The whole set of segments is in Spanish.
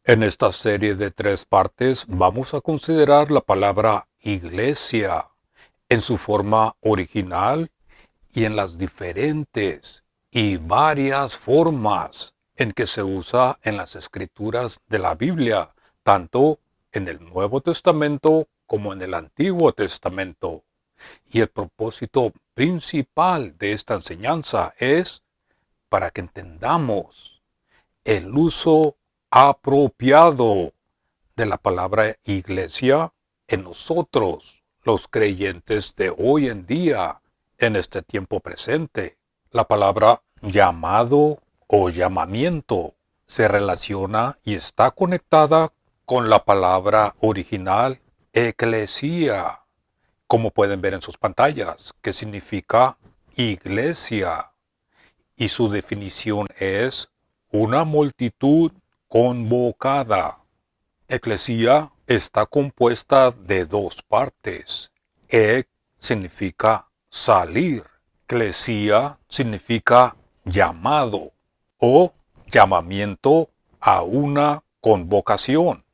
En esta serie de 3 partes vamos a considerar la palabra iglesia en su forma original y en las diferentes y varias formas en que se usa en las escrituras de la Biblia, tanto en el Nuevo Testamento como en el Antiguo Testamento. Y el propósito principal de esta enseñanza es para que entendamos el uso apropiado de la palabra iglesia en nosotros, los creyentes de hoy en día, en este tiempo presente. La palabra llamado o llamamiento se relaciona y está conectada con la palabra original eclesia, como pueden ver en sus pantallas, que significa iglesia, y su definición es una multitud convocada. Eclesía está compuesta de 2 partes. Ek significa salir. Clesía significa llamado o llamamiento a una convocación.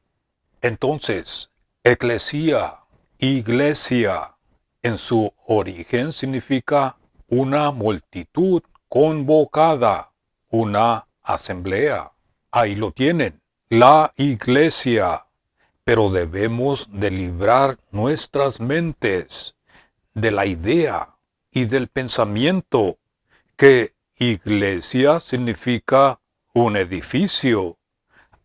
Entonces, eclesía, iglesia, en su origen significa una multitud convocada, una asamblea. Ahí lo tienen, la iglesia. Pero debemos de librar nuestras mentes de la idea y del pensamiento que iglesia significa un edificio,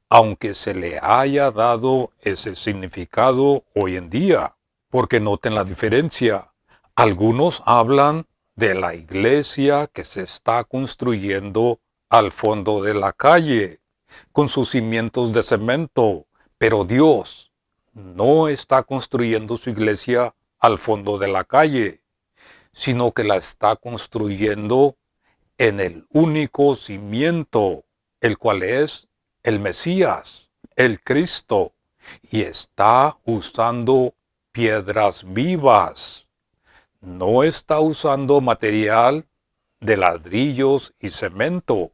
aunque se le haya dado ese significado hoy en día. Porque noten la diferencia. Algunos hablan de la iglesia que se está construyendo al fondo de la calle, con sus cimientos de cemento, pero Dios no está construyendo su iglesia al fondo de la calle, sino que la está construyendo en el único cimiento, el cual es el Mesías, el Cristo, y está usando piedras vivas. No está usando material de ladrillos y cemento,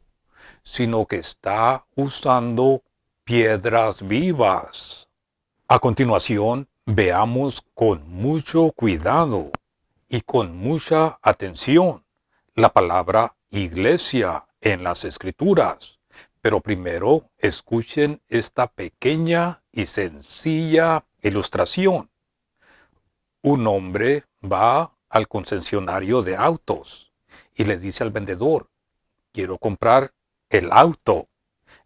sino que está usando piedras vivas. A continuación, veamos con mucho cuidado y con mucha atención la palabra iglesia en las escrituras. Pero primero escuchen esta pequeña y sencilla ilustración. Un hombre va al concesionario de autos y le dice al vendedor: quiero comprar el auto.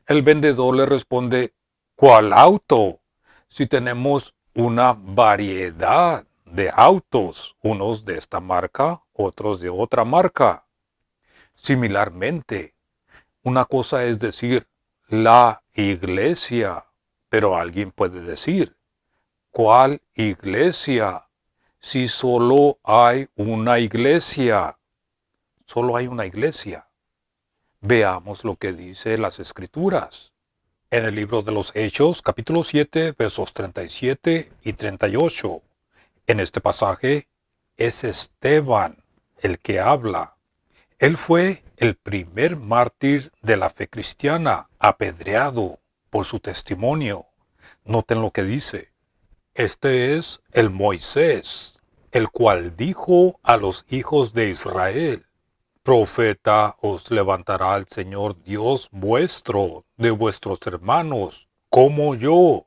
El vendedor le responde: ¿cuál auto? Si tenemos una variedad de autos, unos de esta marca, otros de otra marca. Similarmente, una cosa es decir la iglesia, pero alguien puede decir: ¿cuál iglesia? Si solo hay una iglesia. Solo hay una iglesia. Veamos lo que dice las Escrituras. En el libro de los Hechos, capítulo 7, versos 37 y 38. En este pasaje es Esteban el que habla. Él fue el primer mártir de la fe cristiana, apedreado por su testimonio. Noten lo que dice. Este es el Moisés, el cual dijo a los hijos de Israel: profeta os levantará el Señor Dios vuestro de vuestros hermanos, como yo.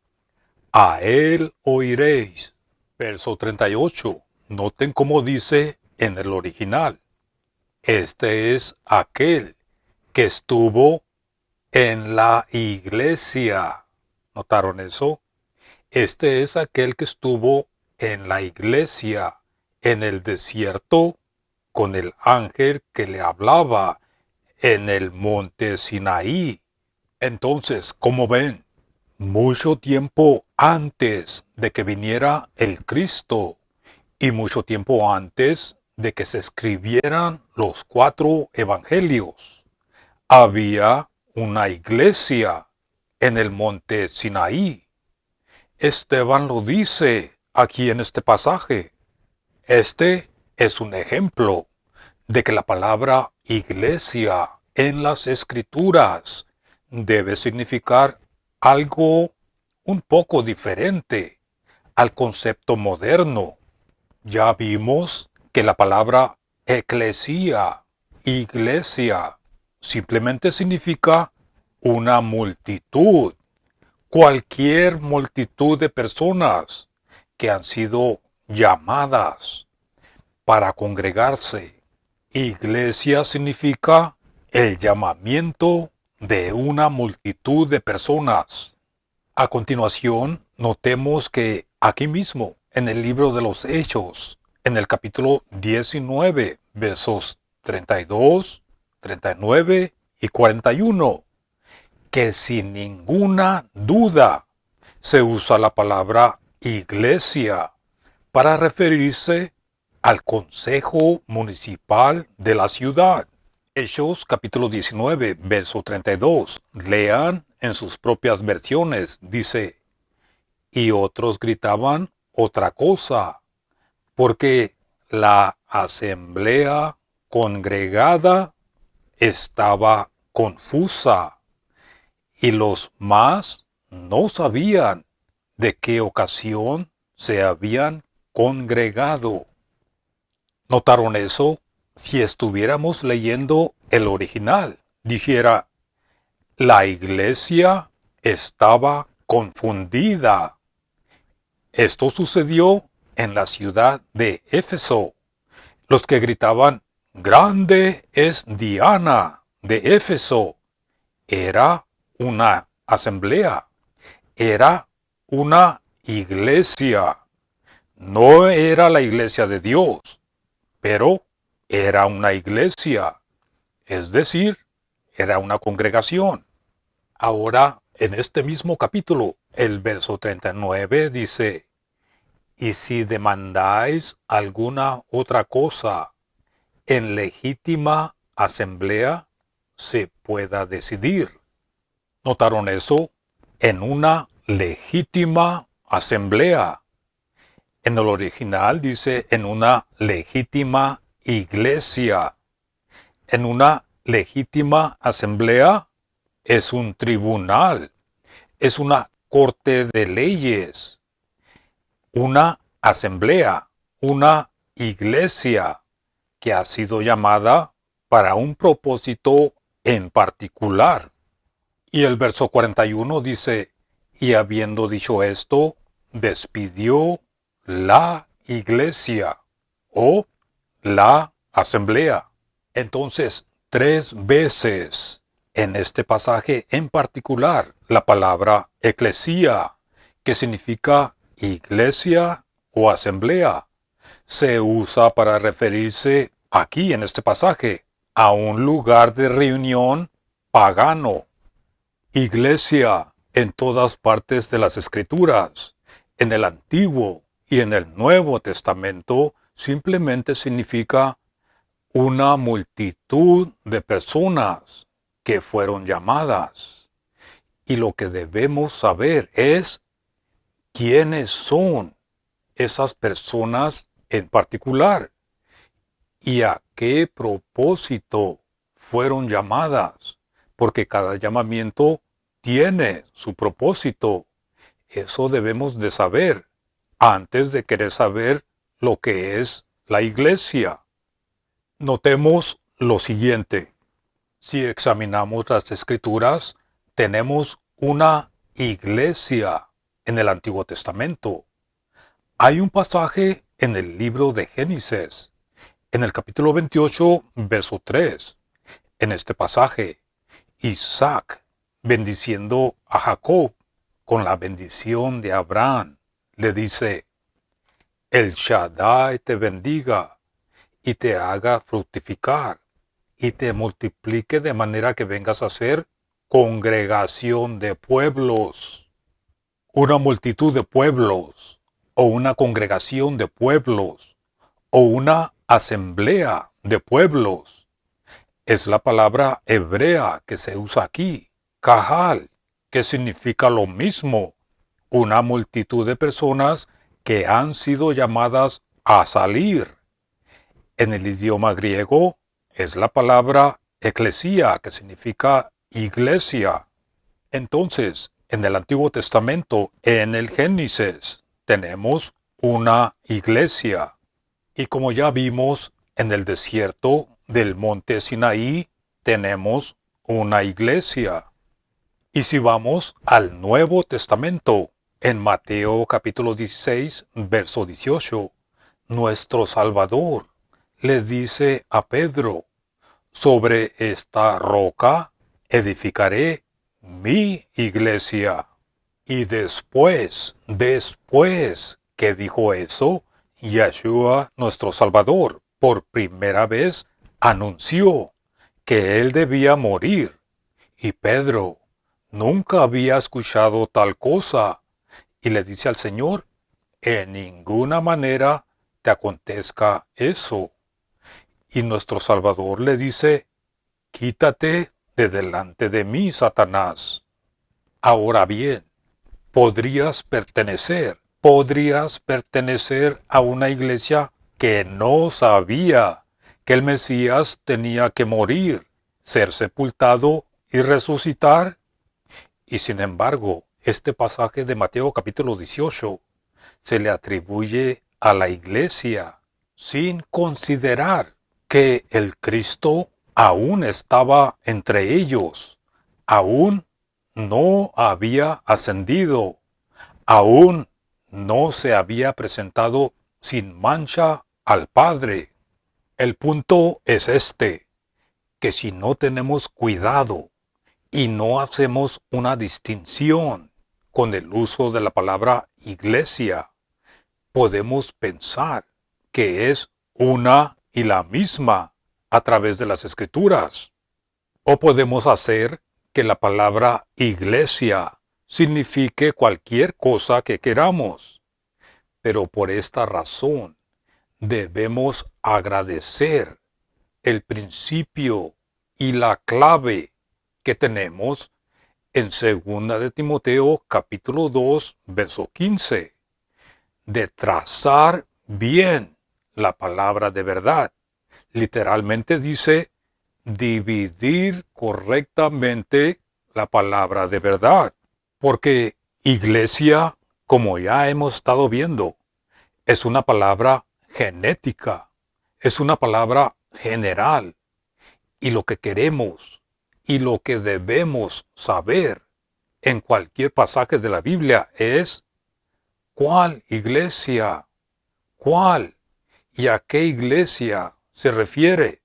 A él oiréis. Verso 38. Noten cómo dice en el original. Este es aquel que estuvo en la iglesia. ¿Notaron eso? Este es aquel que estuvo en la iglesia, en el desierto, con el ángel que le hablaba en el monte Sinaí. Entonces, como ven, mucho tiempo antes de que viniera el Cristo y mucho tiempo antes de que se escribieran los 4 evangelios, había una iglesia en el monte Sinaí. Esteban lo dice aquí en este pasaje. Este es un ejemplo de que la palabra iglesia en las escrituras debe significar algo un poco diferente al concepto moderno. Ya vimos que la palabra eclesia, iglesia, simplemente significa una multitud, cualquier multitud de personas que han sido llamadas para congregarse. Iglesia significa el llamamiento de una multitud de personas. A continuación, notemos que aquí mismo, en el libro de los Hechos, en el capítulo 19, versos 32, 39 y 41, que sin ninguna duda se usa la palabra iglesia para referirse al Consejo Municipal de la ciudad. Hechos capítulo 19, verso 32. Lean en sus propias versiones. Dice, y otros gritaban otra cosa, porque la asamblea congregada estaba confusa, y los más no sabían de qué ocasión se habían congregado. ¿Notaron eso? Si estuviéramos leyendo el original, dijera, la iglesia estaba confundida. Esto sucedió en la ciudad de Éfeso. Los que gritaban, grande es Diana de Éfeso, era una asamblea, era una iglesia. No era la iglesia de Dios, pero era una iglesia, es decir, era una congregación. Ahora, en este mismo capítulo, el verso 39 dice, y si demandáis alguna otra cosa en legítima asamblea, se pueda decidir. ¿Notaron eso? En una legítima asamblea. En el original dice en una legítima iglesia. En una legítima asamblea es un tribunal, es una corte de leyes, una asamblea, una iglesia que ha sido llamada para un propósito en particular. Y el verso 41 dice, y habiendo dicho esto, despidió la iglesia o la asamblea. Entonces, 3 veces en este pasaje en particular, la palabra eclesía, que significa iglesia o asamblea, se usa para referirse aquí en este pasaje a un lugar de reunión pagano. Iglesia en todas partes de las Escrituras, en el Antiguo y en el Nuevo Testamento, simplemente significa una multitud de personas que fueron llamadas. Y lo que debemos saber es quiénes son esas personas en particular y a qué propósito fueron llamadas, porque cada llamamiento tiene su propósito. Eso debemos de saber antes de querer saber lo que es la iglesia. Notemos lo siguiente. Si examinamos las Escrituras, tenemos una iglesia en el Antiguo Testamento. Hay un pasaje en el libro de Génesis, en el capítulo 28, verso 3. En este pasaje, Isaac, bendiciendo a Jacob con la bendición de Abraham, le dice, el Shaddai te bendiga y te haga fructificar y te multiplique de manera que vengas a ser congregación de pueblos. Una multitud de pueblos, o una congregación de pueblos, o una asamblea de pueblos. Es la palabra hebrea que se usa aquí, kahal, que significa lo mismo, una multitud de personas que han sido llamadas a salir. En el idioma griego es la palabra eclesia, que significa iglesia. Entonces, En el Antiguo Testamento, en el Génesis, tenemos una iglesia. Y como ya vimos, en el desierto del monte Sinaí, tenemos una iglesia. Y si vamos al Nuevo Testamento, en Mateo capítulo 16, verso 18, nuestro Salvador le dice a Pedro: sobre esta roca edificaré mi iglesia. Y después que dijo eso, Yeshua, nuestro Salvador, por primera vez anunció que él debía morir. Y Pedro nunca había escuchado tal cosa. Y le dice al Señor: en ninguna manera te acontezca eso. Y nuestro Salvador le dice: quítate de delante de mí, Satanás. Ahora bien, podrías pertenecer a una iglesia que no sabía que el Mesías tenía que morir, ser sepultado y resucitar. Y sin embargo, este pasaje de Mateo capítulo 18 se le atribuye a la iglesia sin considerar que el Cristo aún estaba entre ellos, aún no había ascendido, aún no se había presentado sin mancha al Padre. El punto es este, que si no tenemos cuidado y no hacemos una distinción con el uso de la palabra iglesia, podemos pensar que es una y la misma a través de las Escrituras. O podemos hacer que la palabra iglesia signifique cualquier cosa que queramos. Pero por esta razón debemos agradecer el principio y la clave que tenemos en 2 de Timoteo capítulo 2, verso 15, de trazar bien la palabra de verdad. Literalmente dice dividir correctamente la palabra de verdad. Porque iglesia, como ya hemos estado viendo, es una palabra genética, es una palabra general. Y lo que queremos y lo que debemos saber en cualquier pasaje de la Biblia es: ¿cuál iglesia? ¿Cuál? ¿Y a qué iglesia se refiere?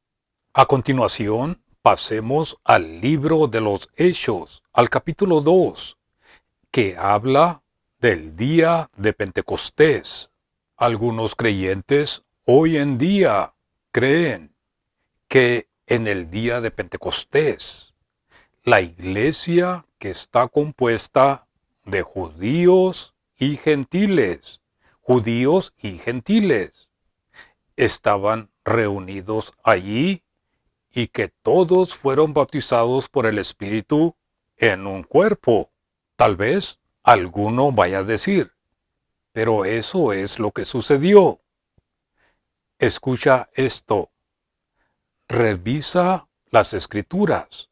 A continuación, pasemos al libro de los Hechos, al capítulo 2, que habla del día de Pentecostés. Algunos creyentes hoy en día creen que en el día de Pentecostés, la iglesia, que está compuesta de judíos y gentiles, estaban reunidos allí y que todos fueron bautizados por el Espíritu en un cuerpo. Tal vez alguno vaya a decir: pero eso es lo que sucedió. Escucha esto. Revisa las Escrituras.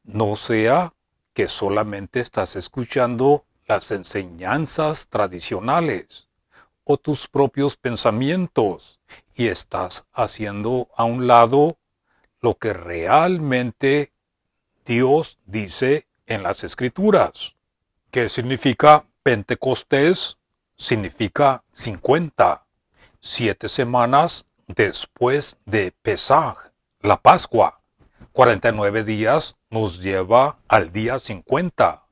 No sea que solamente estás escuchando las enseñanzas tradicionales o tus propios pensamientos y estás haciendo a un lado lo que realmente Dios dice en las Escrituras. ¿Qué significa Pentecostés? Significa 50, 7 semanas después de Pesaj, la Pascua. 49 días nos lleva al día 50.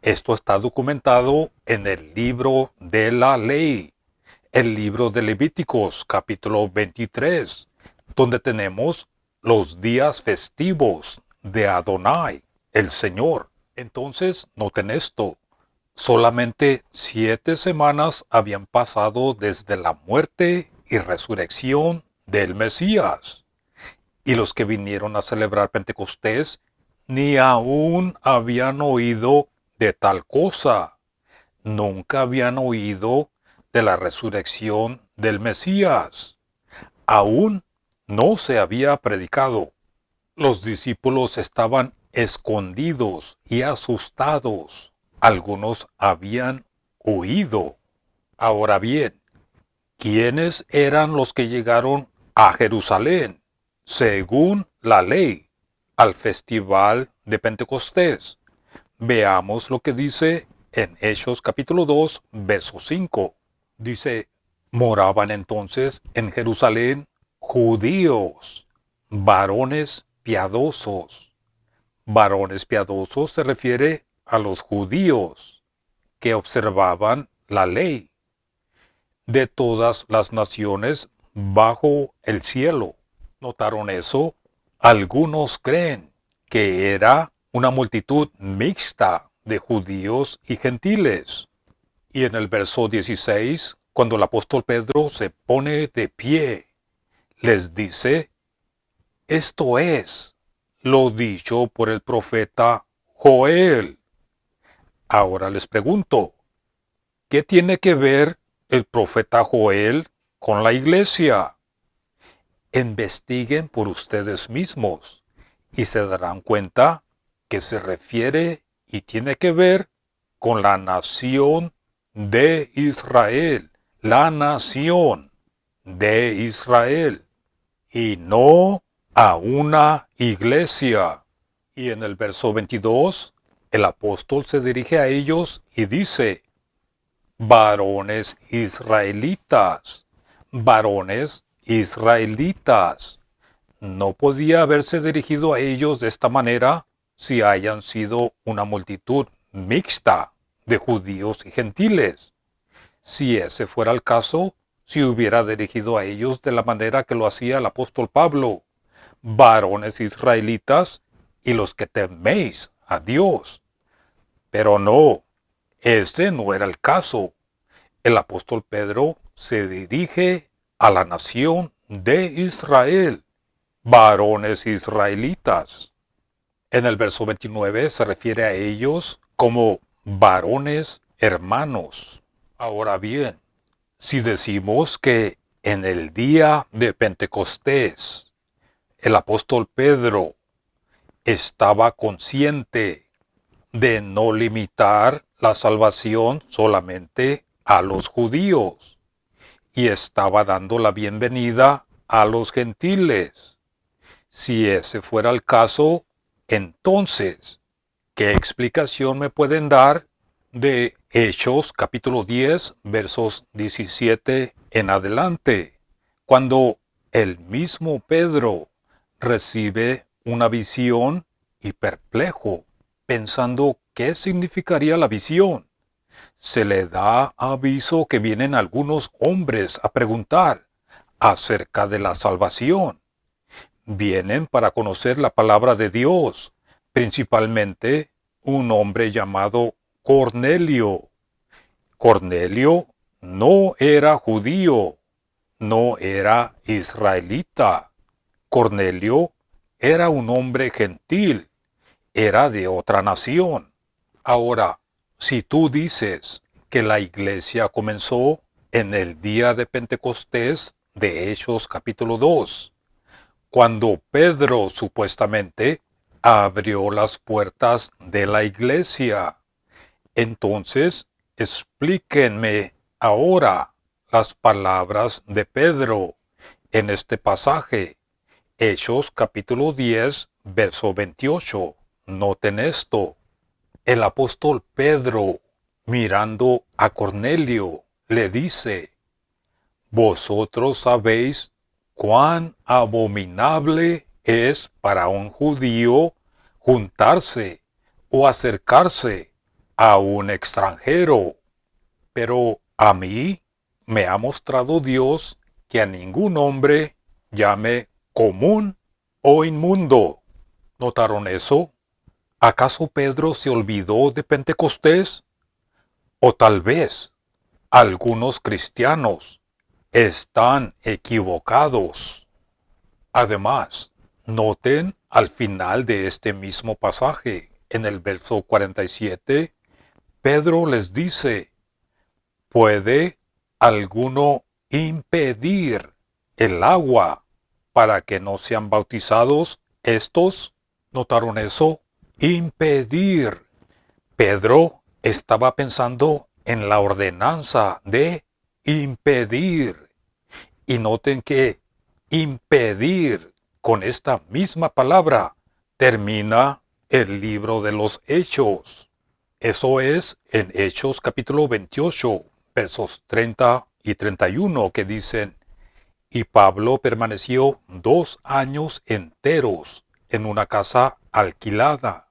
Esto está documentado en el libro de la ley, el libro de Levíticos, capítulo 23, donde tenemos los días festivos de Adonai, el Señor. Entonces, noten esto. Solamente 7 semanas habían pasado desde la muerte y resurrección del Mesías. Y los que vinieron a celebrar Pentecostés ni aún habían oído de tal cosa. Nunca habían oído de la resurrección del Mesías. Aún no se había predicado. Los discípulos estaban escondidos y asustados algunos habían huido. Ahora bien, ¿quiénes eran los que llegaron a Jerusalén, según la ley, al festival de Pentecostés? Veamos lo que dice en Hechos capítulo 2, verso 5. Dice, moraban entonces en Jerusalén judíos, varones piadosos. Varones piadosos se refiere a los judíos que observaban la ley de todas las naciones bajo el cielo. ¿Notaron eso? Algunos creen que era una multitud mixta de judíos y gentiles. Y en el verso 16, cuando el apóstol Pedro se pone de pie, les dice, esto es lo dicho por el profeta Joel. Ahora les pregunto, ¿qué tiene que ver el profeta Joel con la iglesia? Investiguen por ustedes mismos y se darán cuenta que se refiere y tiene que ver con la nación de Israel, la nación de Israel, y no a una iglesia. Y en el verso 22, el apóstol se dirige a ellos y dice, varones israelitas, varones israelitas. No podía haberse dirigido a ellos de esta manera si hayan sido una multitud mixta de judíos y gentiles. Si ese fuera el caso, se hubiera dirigido a ellos de la manera que lo hacía el apóstol Pablo, varones israelitas y los que teméis a Dios. Pero no, ese no era el caso. El apóstol Pedro se dirige a la nación de Israel, varones israelitas. En el verso 29 se refiere a ellos como varones hermanos. Ahora bien, si decimos que en el día de Pentecostés el apóstol Pedro estaba consciente de no limitar la salvación solamente a los judíos y estaba dando la bienvenida a los gentiles. Si ese fuera el caso, entonces, ¿qué explicación me pueden dar de Hechos capítulo 10 versos 17 en adelante, cuando el mismo Pedro recibe una visión y perplejo, pensando qué significaría la visión? Se le da aviso que vienen algunos hombres a preguntar acerca de la salvación. Vienen para conocer la palabra de Dios, principalmente un hombre llamado Cornelio. Cornelio no era judío, no era israelita. Cornelio era un hombre gentil, era de otra nación. Ahora, si tú dices que la iglesia comenzó en el día de Pentecostés de Hechos capítulo 2, cuando Pedro supuestamente abrió las puertas de la iglesia, entonces explíquenme ahora las palabras de Pedro en este pasaje, Hechos capítulo 10, verso 28. Noten esto. El apóstol Pedro, mirando a Cornelio, le dice, vosotros sabéis cuán abominable es para un judío juntarse o acercarse a un extranjero. Pero a mí me ha mostrado Dios que a ningún hombre llame común o inmundo. ¿Notaron eso? ¿Acaso Pedro se olvidó de Pentecostés? O tal vez algunos cristianos están equivocados. Además, noten al final de este mismo pasaje, en el verso 47, Pedro les dice, ¿puede alguno impedir el agua para que no sean bautizados estos? ¿Notaron eso? Impedir. Pedro estaba pensando en la ordenanza de impedir. Y noten que impedir con esta misma palabra termina el libro de los Hechos. Eso es en Hechos capítulo 28, versos 30 y 31, que dicen: y Pablo permaneció 2 años enteros en una casa alquilada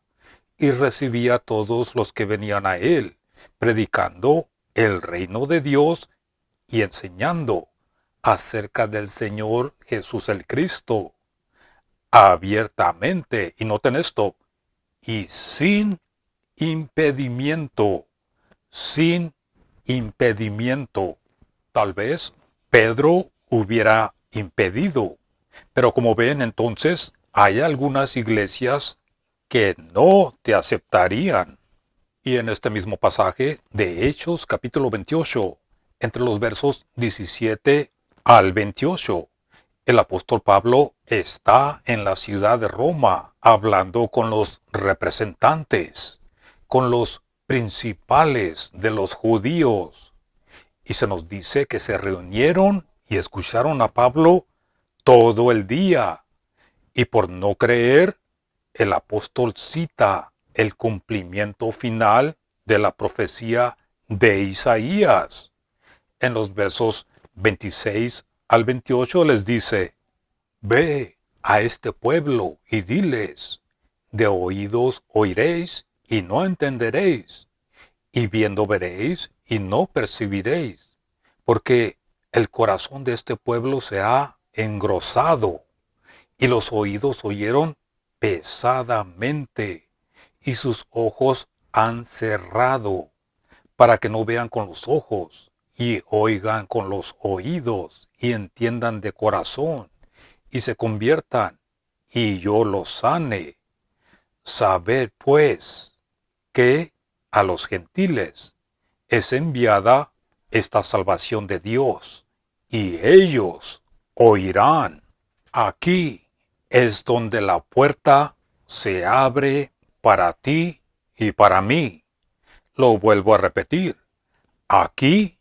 y recibía a todos los que venían a él, predicando el reino de Dios y enseñando acerca del Señor Jesús el Cristo, abiertamente, y noten esto, y sin impedimento, sin impedimento. Tal vez Pedro hubiera impedido, pero como ven, entonces hay algunas iglesias que no te aceptarían. Y en este mismo pasaje de Hechos capítulo 28, entre los versos 17 al 28, el apóstol Pablo está en la ciudad de Roma hablando con los representantes, con los principales de los judíos. Y se nos dice que se reunieron y escucharon a Pablo todo el día. Y por no creer, el apóstol cita el cumplimiento final de la profecía de Isaías. En los versos 26 al 28 les dice: ve a este pueblo y diles, de oídos oiréis y no entenderéis, y viendo veréis y no percibiréis, porque el corazón de este pueblo se ha engrosado, y los oídos oyeron pesadamente, y sus ojos han cerrado, para que no vean con los ojos, y oigan con los oídos, y entiendan de corazón, y se conviertan, y yo los sane. Sabed pues que a los gentiles es enviada esta salvación de Dios, y ellos oirán. Aquí es donde la puerta se abre para ti y para mí. Lo vuelvo a repetir. Aquí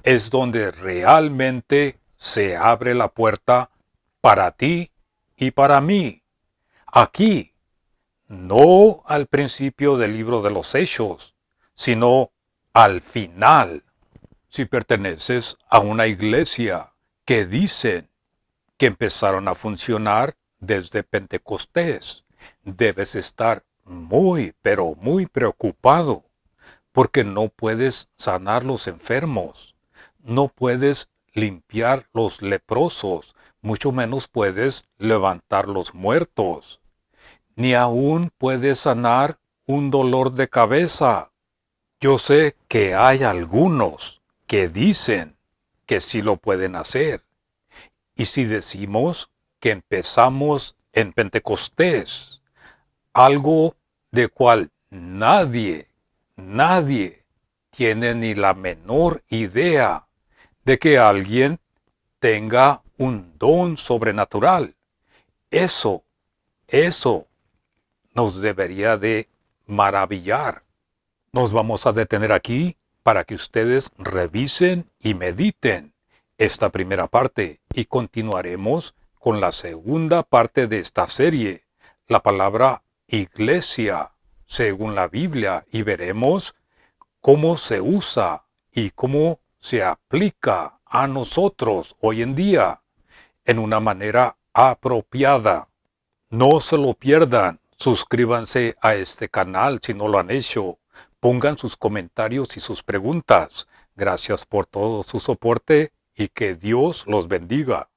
es donde realmente se abre la puerta para ti y para mí. Aquí, no al principio del libro de los Hechos, sino al final. Si perteneces a una iglesia que dicen que empezaron a funcionar desde Pentecostés, debes estar muy, pero muy preocupado, porque no puedes sanar los enfermos, no puedes limpiar los leprosos, mucho menos puedes levantar los muertos, ni aún puedes sanar un dolor de cabeza. Yo sé que hay algunos que dicen que sí lo pueden hacer. Y si decimos que empezamos en Pentecostés, algo de cual nadie tiene ni la menor idea de que alguien tenga un don sobrenatural, eso nos debería de maravillar. Nos vamos a detener aquí para que ustedes revisen y mediten esta primera parte y continuaremos con la segunda parte de esta serie, la palabra iglesia, según la Biblia, y veremos cómo se usa y cómo se aplica a nosotros hoy en día en una manera apropiada. No se lo pierdan. Suscríbanse a este canal si no lo han hecho. Pongan sus comentarios y sus preguntas. Gracias por todo su soporte y que Dios los bendiga.